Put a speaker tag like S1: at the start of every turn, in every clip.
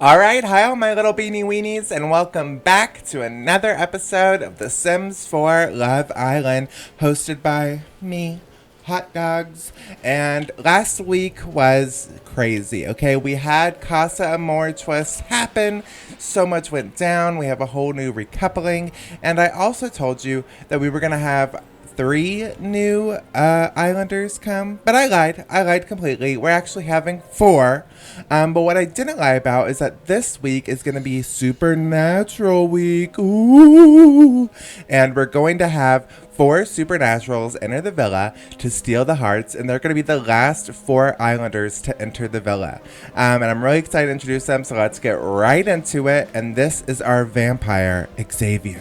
S1: Alright, hi all my little beanie weenies, and welcome back to another episode of The Sims 4 Love Island, hosted by me, Hot Dogs. And last week was crazy, okay? We had Casa Amor twist happen, so much went down, we have a whole new recoupling, and I also told you that we were gonna have 3 new Islanders come, but I lied completely. We're actually having 4. But what I didn't lie about is that this week is going to be Supernatural Week. Ooh! And we're going to have 4 Supernaturals enter the villa to steal the hearts, and they're going to be the last 4 Islanders to enter the villa. And I'm really excited to introduce them, so let's get right into it. And this is our vampire, Xavier.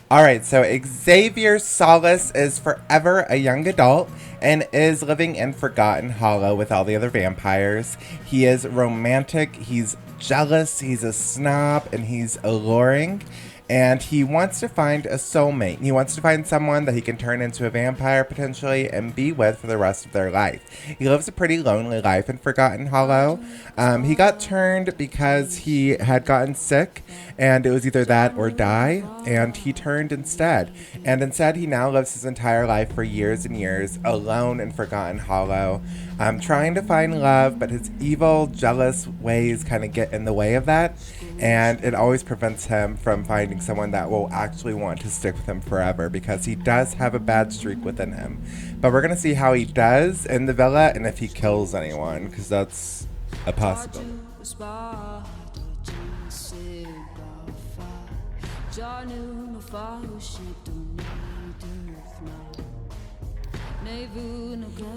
S1: All right, so Xavier Solace is forever a young adult and is living in Forgotten Hollow with all the other vampires. He is romantic, he's jealous, he's a snob, and he's alluring. And he wants to find a soulmate. He wants to find someone that he can turn into a vampire potentially and be with for the rest of their life. He lives a pretty lonely life in Forgotten Hollow. He got turned because he had gotten sick, and it was either that or die, and he turned instead. And instead, he now lives his entire life for years and years alone in Forgotten Hollow, trying to find love, but his evil, jealous ways kind of get in the way of that, and it always prevents him from finding someone that will actually want to stick with him forever, because he does have a bad streak within him. But we're going to see how he does in the villa and if he kills anyone, because that's a possibility.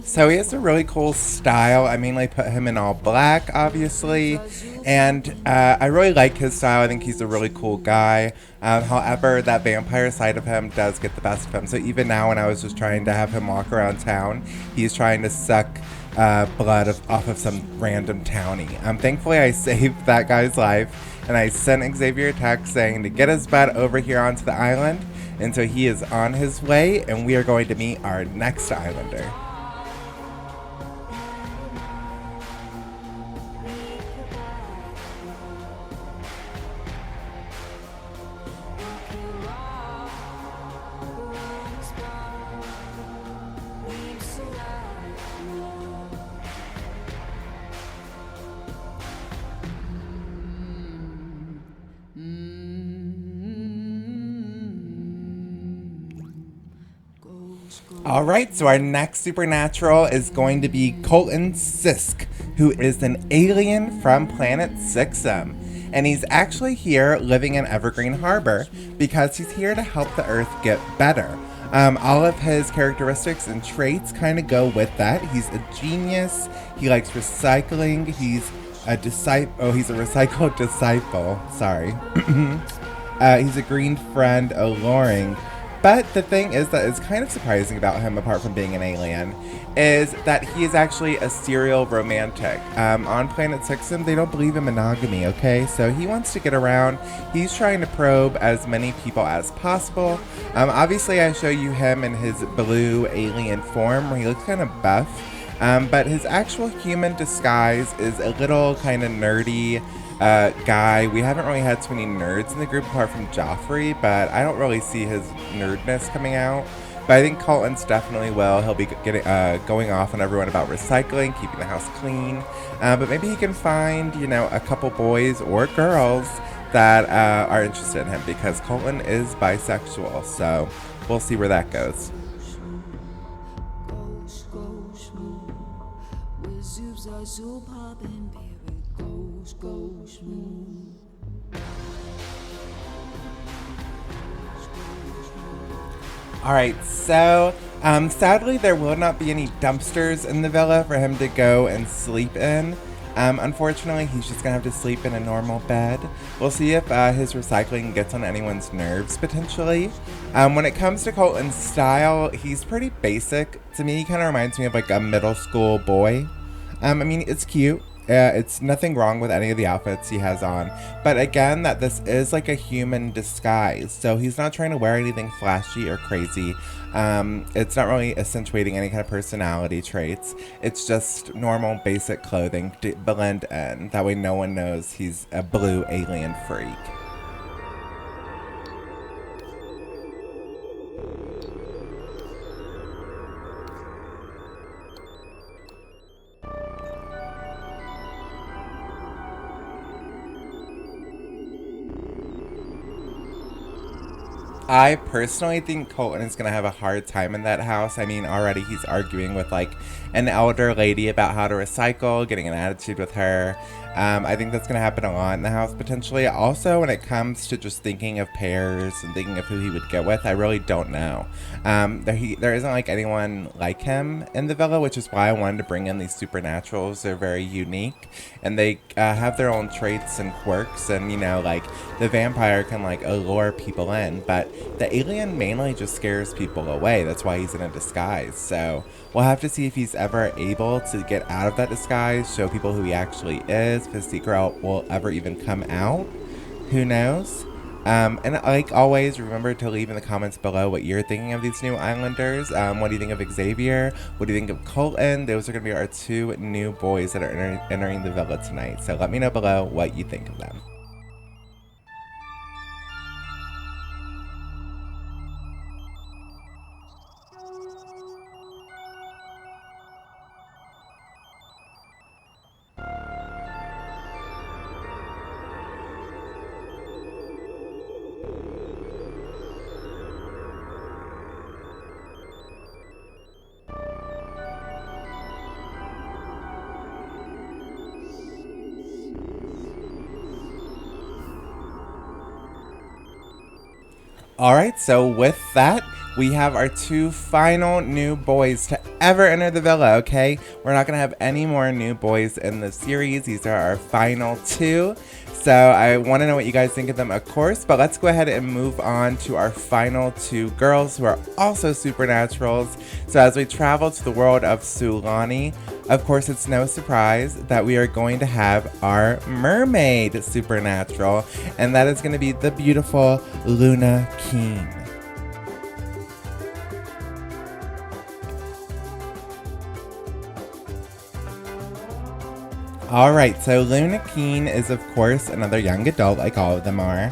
S1: So he has a really cool style. I mainly put him in all black, obviously, and I really like his style. I think he's a really cool guy. However, that vampire side of him does get the best of him. So even now, when I was just trying to have him walk around town, he's trying to suck blood off of some random townie. Thankfully, I saved that guy's life, and I sent Xavier a text saying to get his butt over here onto the island. And so he is on his way, and we are going to meet our next Islander. Alright, so our next supernatural is going to be Colton Sisk, who is an alien from planet Sixum. And he's actually here living in Evergreen Harbor because he's here to help the Earth get better. All of his characteristics and traits kind of go with that. He's a genius, he likes recycling, he's a recycled disciple, sorry. He's a green friend, alluring. But the thing is that is kind of surprising about him, apart from being an alien, is that he is actually a serial romantic. On Planet Sixum, they don't believe in monogamy, okay? So he wants to get around. He's trying to probe as many people as possible. Obviously, I show you him in his blue alien form, where he looks kind of buff. But his actual human disguise is a little kind of nerdy guy. We haven't really had too many nerds in the group apart from Joffrey, but I don't really see his nerdness coming out. But I think Colton's definitely will. He'll be going off on everyone about recycling, keeping the house clean. But maybe he can find, a couple boys or girls that are interested in him, because Colton is bisexual. So we'll see where that goes. Alright, so sadly there will not be any dumpsters in the villa for him to go and sleep in. Unfortunately, he's just gonna have to sleep in a normal bed. We'll see if his recycling gets on anyone's nerves, potentially. When it comes to Colton's style, he's pretty basic. To me, he kind of reminds me of like a middle school boy. I mean, it's cute. It's nothing wrong with any of the outfits he has on. But again, that this is like a human disguise. So he's not trying to wear anything flashy or crazy. It's not really accentuating any kind of personality traits. It's just normal, basic clothing to blend in. That way no one knows he's a blue alien freak. I personally think Colton is going to have a hard time in that house. I mean, already he's arguing with like an elder lady about how to recycle, getting an attitude with her. I think that's going to happen a lot in the house potentially. Also, when it comes to just thinking of pairs and thinking of who he would get with, I really don't know. There isn't like anyone like him in the villa, which is why I wanted to bring in these supernaturals. They're very unique and they have their own traits and quirks. And, you know, like the vampire can like allure people in, but the alien mainly just scares people away. That's why he's in a disguise. So we'll have to see if he's ever able to get out of that disguise, show people who he actually is, if his secret will ever even come out. Who knows? And like always, remember to leave in the comments below what you're thinking of these new Islanders. What do you think of Xavier? What do you think of Colton? Those are going to be our two new boys that are entering the villa tonight. So let me know below what you think of them. Alright, so with that, we have our two final new boys to ever enter the villa, okay? We're not going to have any more new boys in the series. These are our final two. So I want to know what you guys think of them, of course. But let's go ahead and move on to our final two girls who are also supernaturals. So as we travel to the world of Sulani, of course, it's no surprise that we are going to have our mermaid supernatural. And that is going to be the beautiful Luna Keene. Alright, so Luna Keene is of course another young adult like all of them are.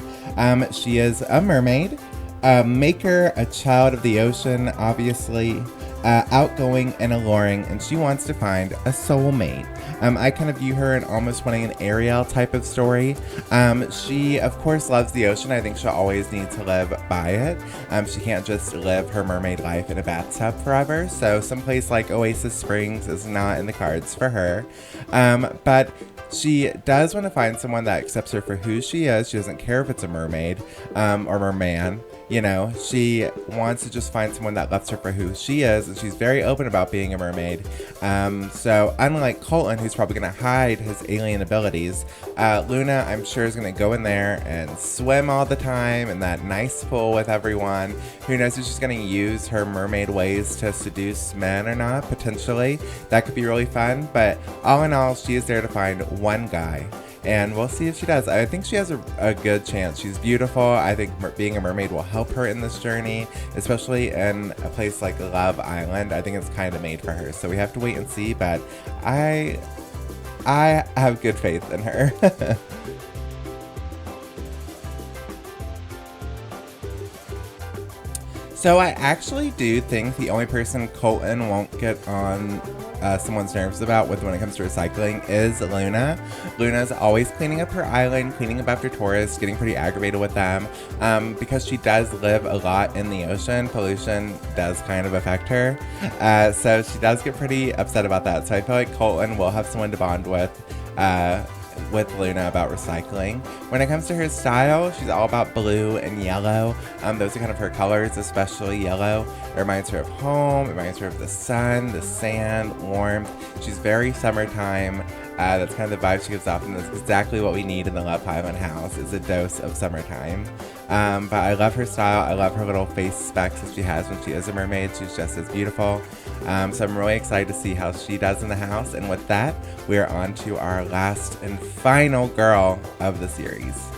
S1: She is a mermaid, a maker, a child of the ocean, obviously, outgoing and alluring, and she wants to find a soulmate. I kind of view her in almost wanting an Ariel type of story. She, of course, loves the ocean. I think she'll always need to live by it. She can't just live her mermaid life in a bathtub forever. So someplace like Oasis Springs is not in the cards for her. But she does want to find someone that accepts her for who she is. She doesn't care if it's a mermaid or merman. You know, she wants to just find someone that loves her for who she is, and she's very open about being a mermaid. So unlike Colton, who's probably going to hide his alien abilities, Luna, I'm sure, is going to go in there and swim all the time in that nice pool with everyone. Who knows if she's going to use her mermaid ways to seduce men or not, potentially. That could be really fun, but all in all, she is there to find one guy. And we'll see if she does. I think she has a good chance. She's beautiful. I think being a mermaid will help her in this journey, especially in a place like Love Island. I think it's kind of made for her. So we have to wait and see, but I have good faith in her. So I actually do think the only person Colton won't get on someone's nerves about when it comes to recycling is Luna. Luna's always cleaning up her island, cleaning up after tourists, getting pretty aggravated with them because she does live a lot in the ocean. Pollution does kind of affect her. So she does get pretty upset about that. So I feel like Colton will have someone to bond with Luna about recycling. When it comes to her style, she's all about blue and yellow. Those are kind of her colors, especially yellow. It reminds her of home, it reminds her of the sun, the sand, warmth. She's very summertime. That's kind of the vibe she gives off, and that's exactly what we need in the Love Island house, is a dose of summertime. But I love her style. I love her little face specs that she has when she is a mermaid. She's just as beautiful. So I'm really excited to see how she does in the house. And with that, we are on to our last and final girl of the series.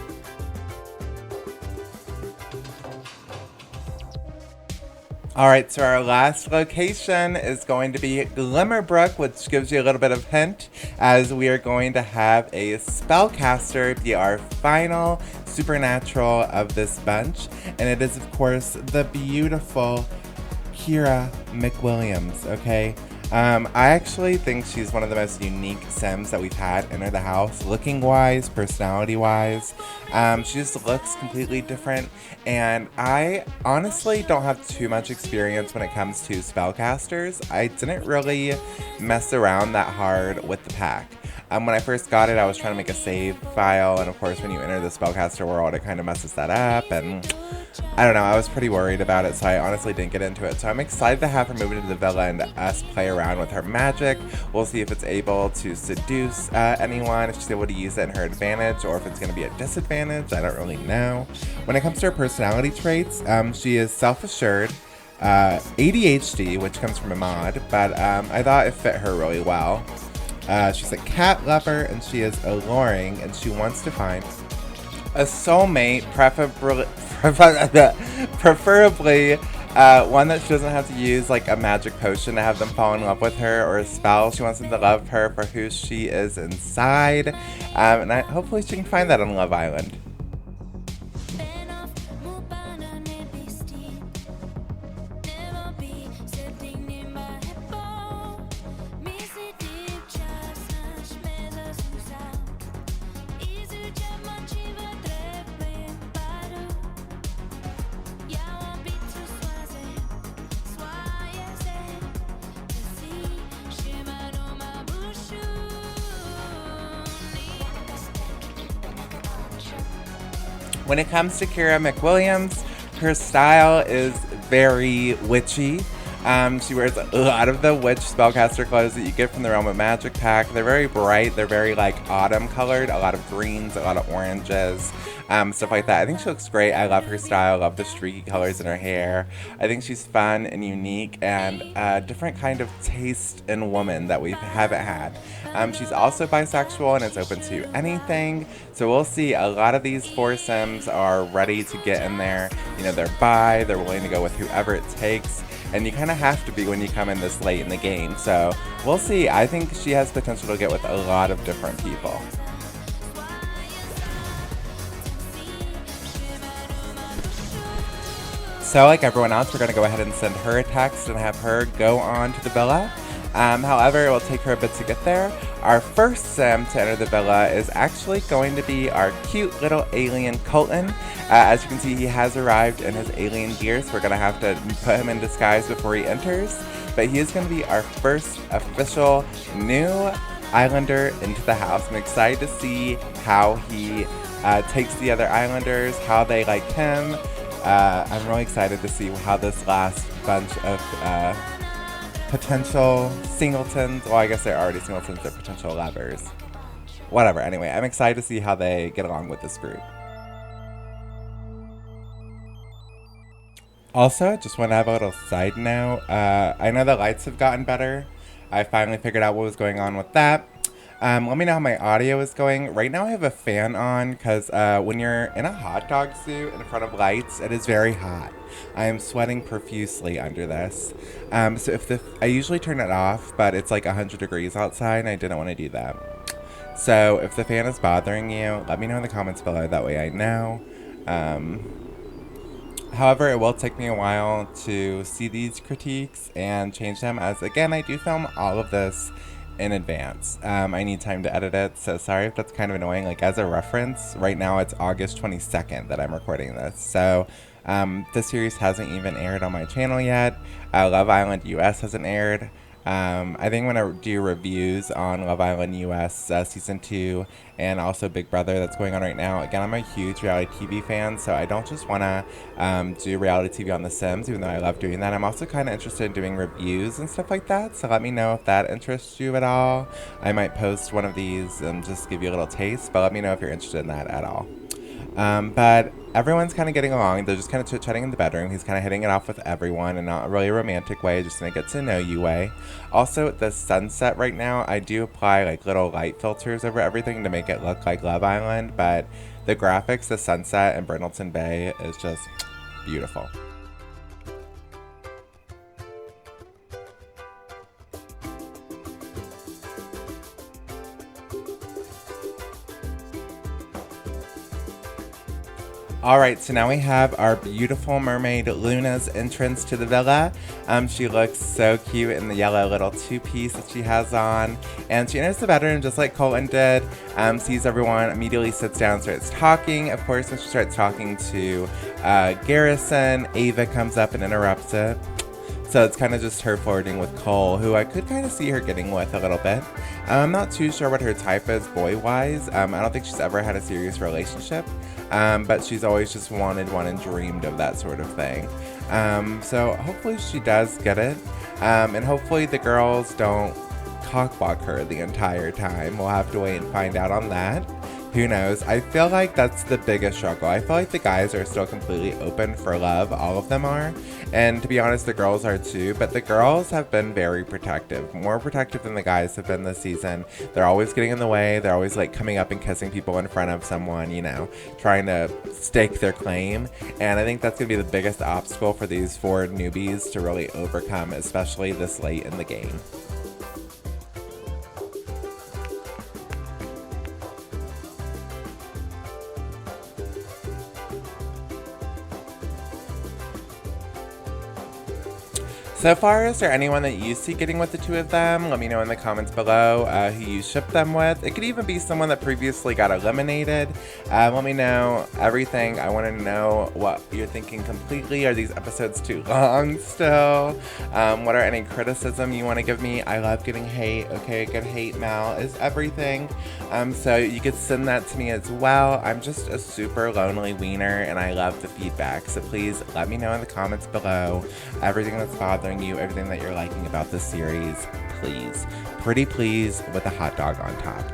S1: All right, so our last location is going to be Glimmerbrook, which gives you a little bit of hint, as we are going to have a spellcaster be our final supernatural of this bunch, and it is, of course, the beautiful Kira McWilliams, okay? I actually think she's one of the most unique Sims that we've had enter the house, looking-wise, personality-wise. She just looks completely different, and I honestly don't have too much experience when it comes to spellcasters. I didn't really mess around that hard with the pack. When I first got it, I was trying to make a save file, and of course when you enter the spellcaster world, it kind of messes that up, and I don't know, I was pretty worried about it, so I honestly didn't get into it. So I'm excited to have her move into the villa and us play around with her magic. We'll see if it's able to seduce anyone, if she's able to use it in her advantage, or if it's going to be a disadvantage. I don't really know. When it comes to her personality traits, she is self-assured, ADHD, which comes from a mod, but I thought it fit her really well. She's a cat lover, and she is alluring, and she wants to find a soulmate, preferably one that she doesn't have to use like a magic potion to have them fall in love with her, or a spell. She wants them to love her for who she is inside, and hopefully she can find that on Love Island. When it comes to Kira McWilliams, her style is very witchy. She wears a lot of the witch spellcaster clothes that you get from the Realm of Magic pack. They're very bright, they're very like autumn colored, a lot of greens, a lot of oranges, stuff like that. I think she looks great. I love her style, I love the streaky colors in her hair. I think she's fun and unique and a different kind of taste in woman that we haven't had. She's also bisexual and is open to anything. So we'll see. A lot of these 4 Sims are ready to get in there. You know, they're bi, they're willing to go with whoever it takes. And you kind of have to be when you come in this late in the game. So we'll see. I think she has potential to get with a lot of different people. So like everyone else, we're going to go ahead and send her a text and have her go on to the villa. However, it will take her a bit to get there. Our first Sim to enter the villa is actually going to be our cute little alien Colton. As you can see, he has arrived in his alien gear, so we're going to have to put him in disguise before he enters. But he is going to be our first official new Islander into the house. I'm excited to see how he takes the other Islanders, how they like him. I'm really excited to see how this last bunch of potential singletons, well, I guess they're already singletons, they're potential lovers. Whatever, anyway, I'm excited to see how they get along with this group. Also, just want to have a little side note. I know the lights have gotten better. I finally figured out what was going on with that. Let me know how my audio is going. Right now I have a fan on because when you're in a hot dog suit in front of lights, it is very hot. I am sweating profusely under this. So I usually turn it off, but it's like 100 degrees outside and I didn't want to do that. So if the fan is bothering you, let me know in the comments below. That way I know. However, it will take me a while to see these critiques and change them, as again, I do film all of this in advance. I need time to edit it, so sorry if that's kind of annoying. Like, as a reference, right now it's August 22nd that I'm recording this, so this series hasn't even aired on my channel yet. Love Island US hasn't aired. I think I'm going to do reviews on Love Island US Season 2 and also Big Brother that's going on right now. Again, I'm a huge reality TV fan, so I don't just want to do reality TV on The Sims, even though I love doing that. I'm also kind of interested in doing reviews and stuff like that, so let me know if that interests you at all. I might post one of these and just give you a little taste, but let me know if you're interested in that at all. But everyone's kind of getting along. They're just kind of chit-chatting in the bedroom. He's kind of hitting it off with everyone in not a really romantic way, just in a get-to-know-you way. Also, the sunset right now, I do apply like little light filters over everything to make it look like Love Island, but the graphics, the sunset in Brindleton Bay is just beautiful. Alright, so now we have our beautiful mermaid Luna's entrance to the villa. She looks so cute in the yellow little two-piece that she has on. And she enters the bedroom just like Colton did, sees everyone, immediately sits down, starts talking. Of course, when she starts talking to Garrison, Ava comes up and interrupts it. So it's kind of just her flirting with Cole, who I could kind of see her getting with a little bit. I'm not too sure what her type is boy-wise. I don't think she's ever had a serious relationship. But she's always just wanted one and dreamed of that sort of thing. So hopefully she does get it. And hopefully the girls don't cockblock her the entire time. We'll have to wait and find out on that. Who knows? I feel like that's the biggest struggle. I feel like the guys are still completely open for love. All of them are. And to be honest, the girls are too. But the girls have been very protective. More protective than the guys have been this season. They're always getting in the way. They're always like coming up and kissing people in front of someone, you know, trying to stake their claim. And I think that's going to be the biggest obstacle for these 4 newbies to really overcome, especially this late in the game. So far, is there anyone that you see getting with the 2 of them? Let me know in the comments below who you ship them with. It could even be someone that previously got eliminated. Let me know everything. I want to know what you're thinking completely. Are these episodes too long still? What are any criticism you want to give me? I love getting hate. Okay, good hate mail is everything. So you could send that to me as well. I'm just a super lonely wiener and I love the feedback. So please let me know in the comments below everything that's bothering you, everything that you're liking about this series, please. Pretty please with a hot dog on top.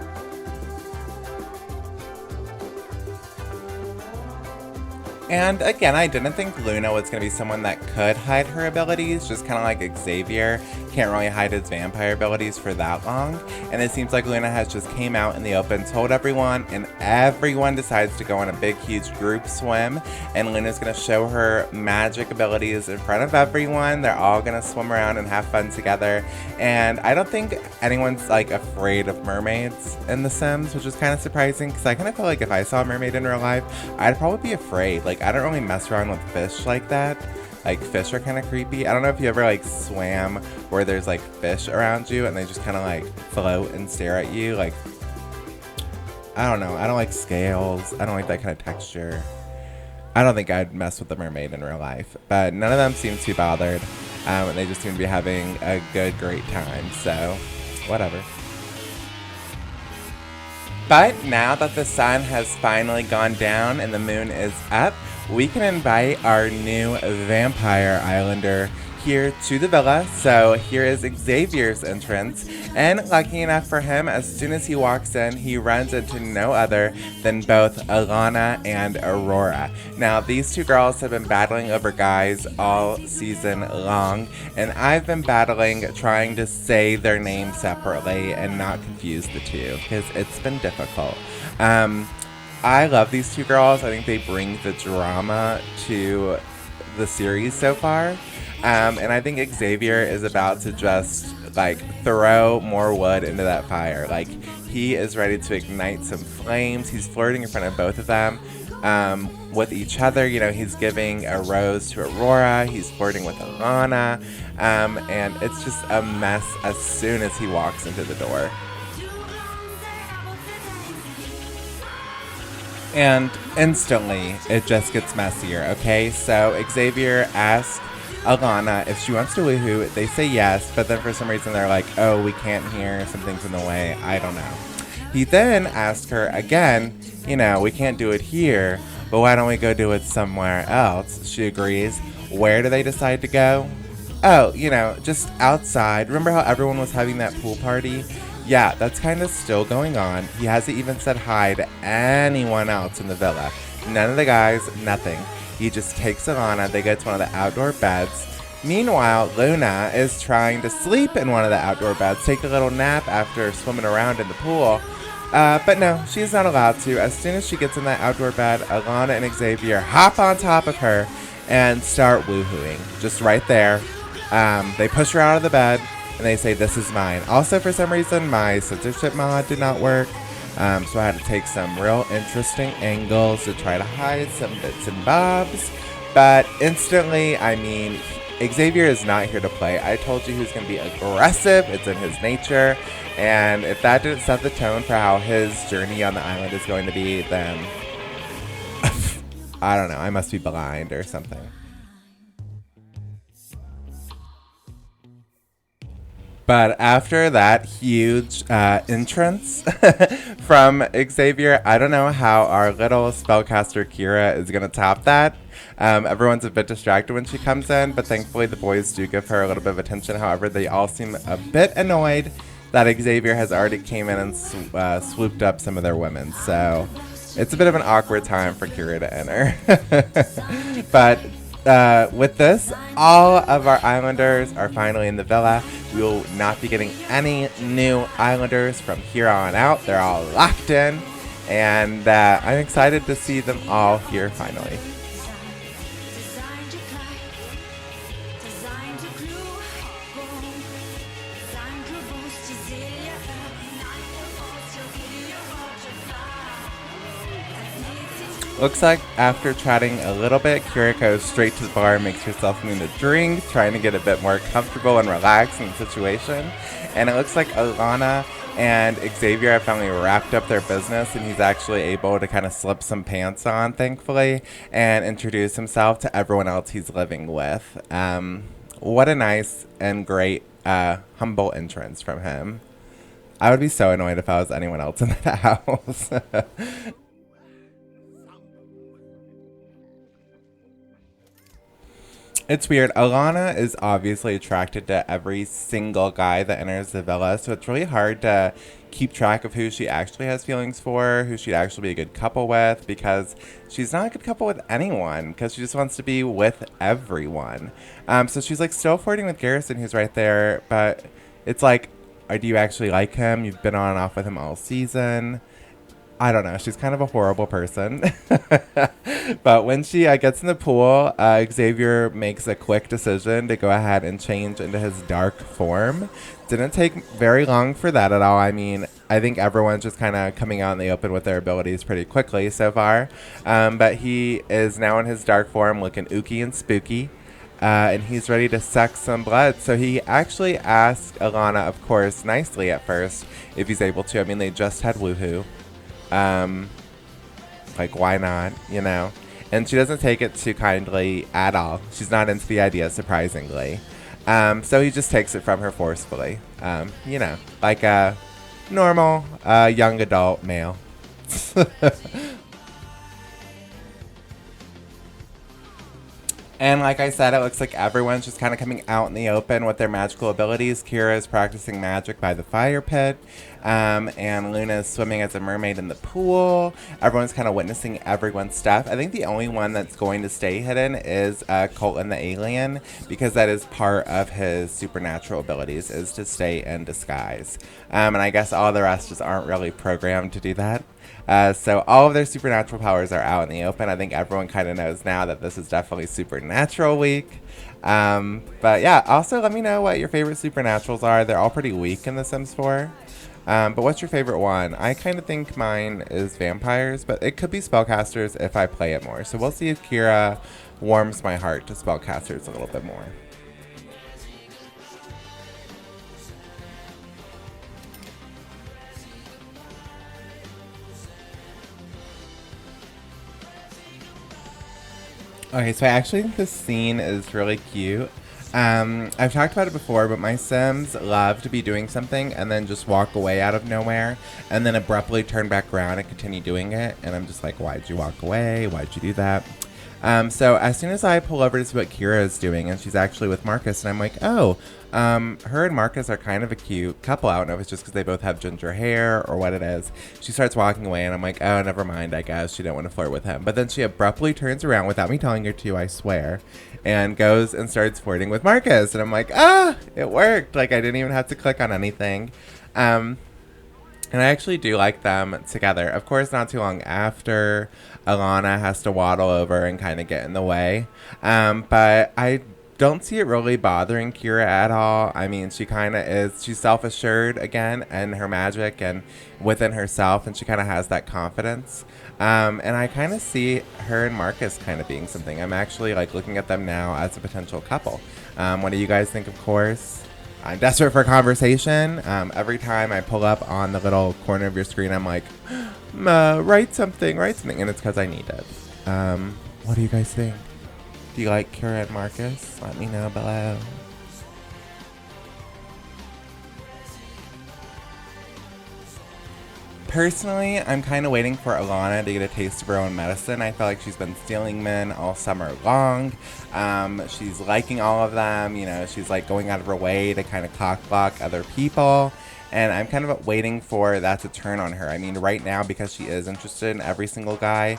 S1: And again, I didn't think Luna was going to be someone that could hide her abilities, just kind of like Xavier can't really hide his vampire abilities for that long. And it seems like Luna has just came out in the open, told everyone, and everyone decides to go on a big, huge group swim. And Luna's going to show her magic abilities in front of everyone. They're all going to swim around and have fun together. And I don't think anyone's like afraid of mermaids in The Sims, which is kind of surprising because I kind of feel like if I saw a mermaid in real life, I'd probably be afraid. Like, I don't really mess around with fish like that. Like, fish are kind of creepy. I don't know if you ever like swam where there's like fish around you and they just kind of like float and stare at you. Like, I don't know. I don't like scales. I don't like that kind of texture. I don't think I'd mess with a mermaid in real life. But none of them seem too bothered. And they just seem to be having a good, great time. So, whatever. But now that the sun has finally gone down and the moon is up, we can invite our new vampire islander here to the villa. So here is Xavier's entrance, and lucky enough for him, as soon as he walks in, he runs into no other than both Alana and Aurora. Now, these 2 girls have been battling over guys all season long, and I've been battling trying to say their names separately and not confuse the 2, because it's been difficult. I love these 2 girls. I think they bring the drama to the series so far. And I think Xavier is about to just like throw more wood into that fire. Like, he is ready to ignite some flames. He's flirting in front of both of them with each other. You know, he's giving a rose to Aurora. He's flirting with Alana. And it's just a mess as soon as he walks into the door. And instantly, it just gets messier, okay? So Xavier asks Alana if she wants to woohoo. They say yes, but then for some reason they're like, oh, we can't hear, something's in the way, I don't know. He then asks her again, you know, we can't do it here, but why don't we go do it somewhere else? She agrees. Where do they decide to go? Oh, you know, just outside. Remember how everyone was having that pool party? Yeah, that's kind of still going on. He hasn't even said hi to anyone else in the villa. None of the guys, nothing. He just takes Alana, they go to one of the outdoor beds. Meanwhile, Luna is trying to sleep in one of the outdoor beds, take a little nap after swimming around in the pool. But no, she's not allowed to. As soon as she gets in that outdoor bed, Alana and Xavier hop on top of her and start woohooing. Just right there. They push her out of the bed. And they say, this is mine. Also, for some reason, my censorship mod did not work. So I had to take some real interesting angles to try to hide some bits and bobs. But instantly, I mean, Xavier is not here to play. I told you he was going to be aggressive. It's in his nature. And if that didn't set the tone for how his journey on the island is going to be, then I don't know. I must be blind or something. But after that huge entrance from Xavier, I don't know how our little spellcaster Kira is going to top that. Everyone's a bit distracted when she comes in, but thankfully the boys do give her a little bit of attention. However, they all seem a bit annoyed that Xavier has already came in and swooped up some of their women. So it's a bit of an awkward time for Kira to enter. But with this, all of our Islanders are finally in the villa. We will not be getting any new Islanders from here on out. They're all locked in, and I'm excited to see them all here finally. Looks like after chatting a little bit, Kira goes straight to the bar, makes herself something to drink, trying to get a bit more comfortable and relaxed in the situation. And it looks like Alana and Xavier have finally wrapped up their business, and he's actually able to kind of slip some pants on, thankfully, and introduce himself to everyone else he's living with. What a nice and great humble entrance from him. I would be so annoyed if I was anyone else in that house. It's weird. Alana is obviously attracted to every single guy that enters the villa, so it's really hard to keep track of who she actually has feelings for, who she'd actually be a good couple with, because she's not a good couple with anyone, because she just wants to be with everyone. So she's like still flirting with Garrison, who's right there, but it's like, do you actually like him? You've been on and off with him all season. I don't know. She's kind of a horrible person. But when she gets in the pool, Xavier makes a quick decision to go ahead and change into his dark form. Didn't take very long for that at all. I mean, I think everyone's just kind of coming out in the open with their abilities pretty quickly so far. But he is now in his dark form looking ooky and spooky. And he's ready to suck some blood. So he actually asked Alana, of course, nicely at first, if he's able to. I mean, they just had woohoo. Like, why not, you know? And she doesn't take it too kindly at all. She's not into the idea, surprisingly. So he just takes it from her forcefully. You know, like a normal young adult male. And like I said, it looks like everyone's just kind of coming out in the open with their magical abilities. Kira is practicing magic by the fire pit. And Luna is swimming as a mermaid in the pool. Everyone's kind of witnessing everyone's stuff. I think the only one that's going to stay hidden is Colton the alien, because that is part of his supernatural abilities, is to stay in disguise. And I guess all the rest just aren't really programmed to do that. So all of their supernatural powers are out in the open. I think everyone kind of knows now that this is definitely Supernatural Week. But yeah, also let me know what your favorite supernaturals are. They're all pretty weak in The Sims 4. But what's your favorite one? I kind of think mine is vampires, but it could be spellcasters if I play it more. So we'll see if Kira warms my heart to spellcasters a little bit more. Okay, so I actually think this scene is really cute. I've talked about it before, but my Sims love to be doing something and then just walk away out of nowhere and then abruptly turn back around and continue doing it. And I'm just like, why'd you walk away? Why'd you do that? So as soon as I pull over to see what Kira is doing, and she's actually with Marcus, and I'm like, oh, her and Marcus are kind of a cute couple. I don't know if it's just because they both have ginger hair or what it is. She starts walking away, and I'm like, oh, never mind, I guess. She didn't want to flirt with him. But then she abruptly turns around without me telling her to, I swear, and goes and starts flirting with Marcus. And I'm like, it worked. Like, I didn't even have to click on anything. And I actually do like them together. Of course, not too long after, Alana has to waddle over and kind of get in the way. But I don't see it really bothering Kira at all. I mean, she kind of is, she's self-assured again and her magic and within herself, and she kind of has that confidence. And I kind of see her and Marcus kind of being something. I'm actually like looking at them now as a potential couple. What do you guys think? Of course, I'm desperate for conversation. Every time I pull up on the little corner of your screen, I'm like, write something, and it's because I need it. What do you guys think? Do you like Kira and Marcus? Let me know below. Personally, I'm kind of waiting for Alana to get a taste of her own medicine. I feel like she's been stealing men all summer long. She's liking all of them. You know, she's like going out of her way to kind of cock block other people. And I'm kind of waiting for that to turn on her. I mean, right now, because she is interested in every single guy,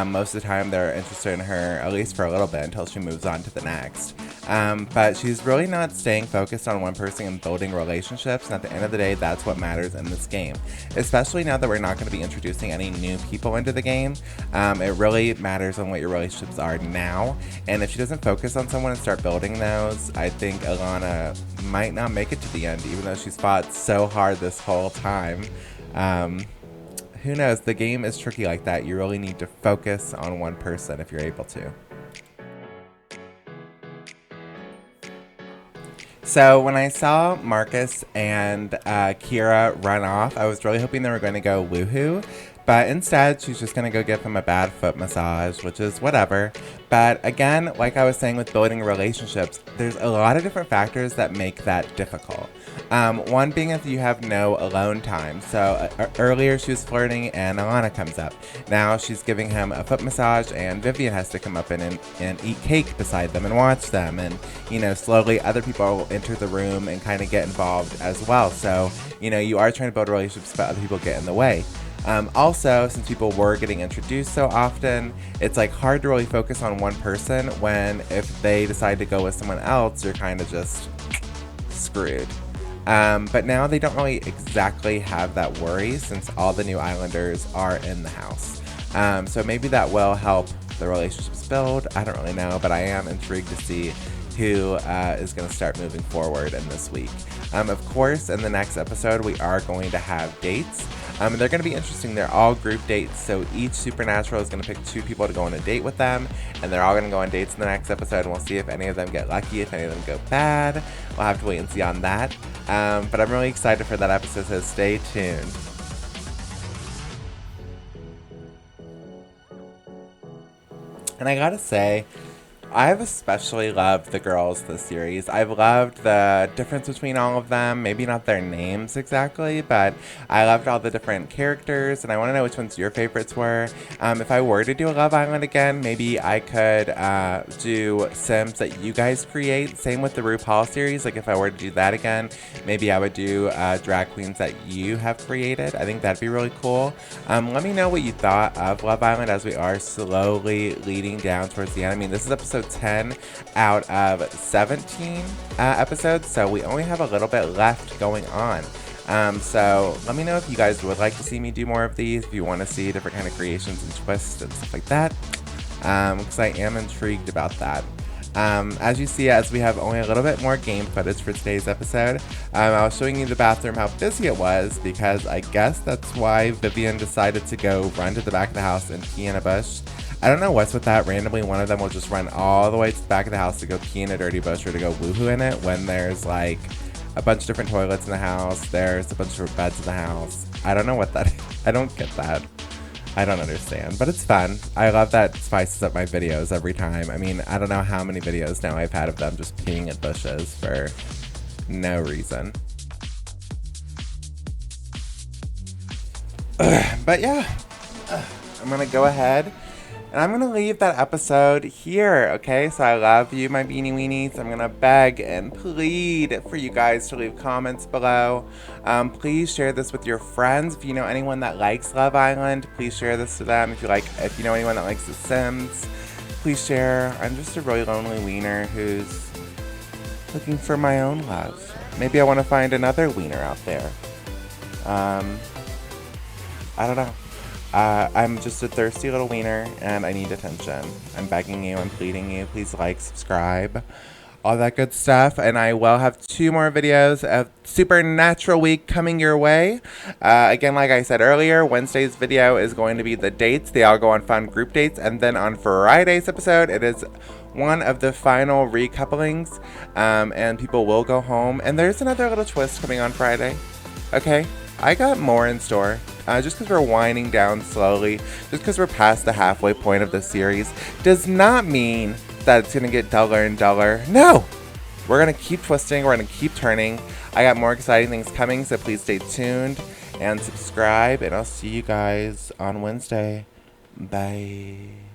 S1: most of the time they're interested in her, at least for a little bit, until she moves on to the next. But she's really not staying focused on one person and building relationships. And at the end of the day, that's what matters in this game. Especially now that we're not going to be introducing any new people into the game. It really matters on what your relationships are now. And if she doesn't focus on someone and start building those, I think Alana might not make it to the end, even though she's fought so hard this whole time. Who knows? The game is tricky like that. You really need to focus on one person if you're able to. So when I saw Marcus and Kira run off, I was really hoping they were going to go woohoo. But instead, she's just going to go give him a bad foot massage, which is whatever. But again, like I was saying with building relationships, there's a lot of different factors that make that difficult. One being is you have no alone time. So earlier she was flirting and Alana comes up. Now she's giving him a foot massage and Vivian has to come up and eat cake beside them and watch them. And, you know, slowly other people will enter the room and kind of get involved as well. So, you know, you are trying to build relationships, but other people get in the way. Also, since people were getting introduced so often, it's like hard to really focus on one person when if they decide to go with someone else, you're kind of just screwed. But now they don't really exactly have that worry since all the new Islanders are in the house. So maybe that will help the relationships build. I don't really know, but I am intrigued to see who is going to start moving forward in this week. Of course, in the next episode, we are going to have dates. They're going to be interesting. They're all group dates, so each Supernatural is going to pick 2 people to go on a date with them, and they're all going to go on dates in the next episode, and we'll see if any of them get lucky, if any of them go bad. We'll have to wait and see on that. But I'm really excited for that episode, so stay tuned. And I gotta say, I've especially loved the girls this series. I've loved the difference between all of them. Maybe not their names exactly, but I loved all the different characters, and I want to know which ones your favorites were. If I were to do a Love Island again, maybe I could do Sims that you guys create. Same with the RuPaul series. Like if I were to do that again, maybe I would do drag queens that you have created. I think that'd be really cool. Let me know what you thought of Love Island as we are slowly leading down towards the end. I mean, this is episode 10 out of 17 episodes, so we only have a little bit left going on. So let me know if you guys would like to see me do more of these, if you want to see different kind of creations and twists and stuff like that, because I am intrigued about that. As you see, as we have only a little bit more game footage for today's episode, I was showing you the bathroom, how busy it was, because I guess that's why Vivian decided to go run to the back of the house and pee in a bush. I don't know what's with that. Randomly, one of them will just run all the way to the back of the house to go pee in a dirty bush or to go woohoo in it when there's like a bunch of different toilets in the house. There's a bunch of different beds in the house. I don't know what that is. I don't get that. I don't understand, but it's fun. I love that spices up my videos every time. I mean, I don't know how many videos now I've had of them just peeing in bushes for no reason. But yeah, I'm gonna go ahead and I'm going to leave that episode here, okay? So I love you, my beanie weenies. I'm going to beg and plead for you guys to leave comments below. Please share this with your friends. If you know anyone that likes Love Island, please share this to them. If you know anyone that likes The Sims, please share. I'm just a really lonely wiener who's looking for my own love. Maybe I want to find another wiener out there. I don't know. I'm just a thirsty little wiener, and I need attention. I'm begging you, I'm pleading you, please like, subscribe, all that good stuff. And I will have 2 more videos of Supernatural Week coming your way. Again, like I said earlier, Wednesday's video is going to be the dates. They all go on fun group dates. And then on Friday's episode, it is one of the final recouplings. And people will go home. And there's another little twist coming on Friday. Okay? I got more in store. Just because we're winding down slowly, just because we're past the halfway point of the series, does not mean that it's going to get duller and duller. No! We're going to keep twisting. We're going to keep turning. I got more exciting things coming, so please stay tuned and subscribe. And I'll see you guys on Wednesday. Bye.